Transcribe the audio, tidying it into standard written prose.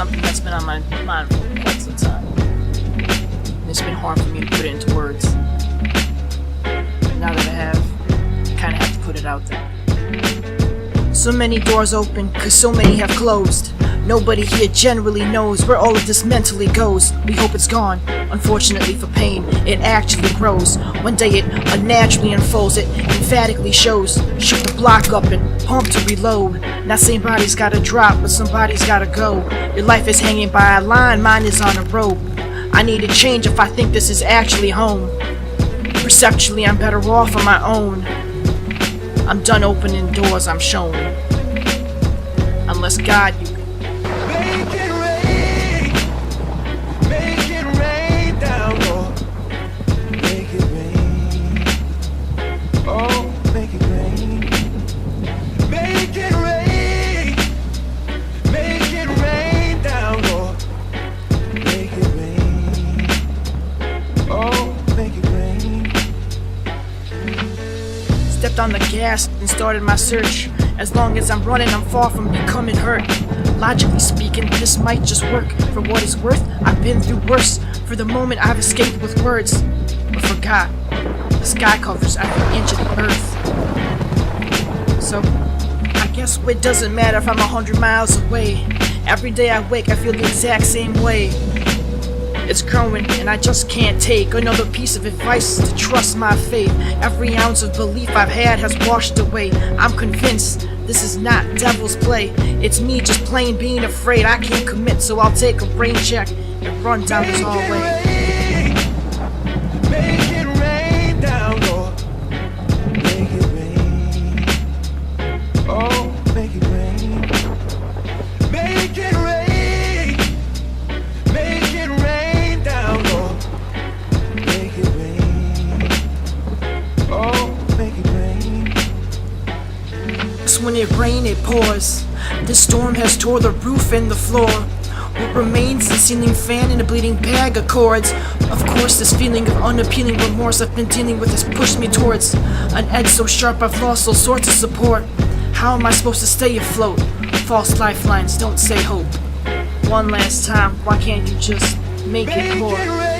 something that's been on my mind for quite some time. It's been hard for me to put it into words. Now that I have, I kinda have to put it out there. So many doors open, cause so many have closed. Nobody here generally knows where all of this mentally goes. We hope it's gone. Unfortunately for pain, it actually grows. One day it unnaturally unfolds, it emphatically shows. Shoot the block up and pump to reload. Not saying body's gotta drop, but somebody's gotta go. Your life is hanging by a line, mine is on a rope. I need a change if I think this is actually home. Perceptually, I'm better off on my own. I'm done opening doors I'm shown. Unless God, you Make it rain down, Lord. Make it rain. Oh, make it rain. Make it rain. Make it rain down, Lord. Make it rain. Oh, make it rain. stepped on the gas and started my search. As long as I'm running, I'm far from becoming hurt. Logically speaking, this might just work. For what it's worth, I've been through worse. For the moment, I've escaped with words, but forgot the sky covers every inch of the earth. So, I guess it doesn't matter if I'm 100 miles away. Every day I wake, I feel the exact same way. It's growing, and I just can't take another piece of advice to trust my faith. Every ounce of belief I've had has washed away. I'm convinced this is not devil's play. It's me just plain being afraid I can't commit, so I'll take a brain check and run down this hallway. Make it rain down, Lord. Make it rain. Oh, make it rain. Make it rain. Make it rain down, Lord. Make it rain. Oh, make it rain. When it rains, it pours. This storm has tore the roof and the floor. What remains is a ceiling fan and a bleeding bag of cords. Of course, this feeling of unappealing remorse I've been dealing with has pushed me towards an edge so sharp I've lost all sorts of support. How am I supposed to stay afloat? False lifelines don't say hope. One last time, why can't you just make it pour?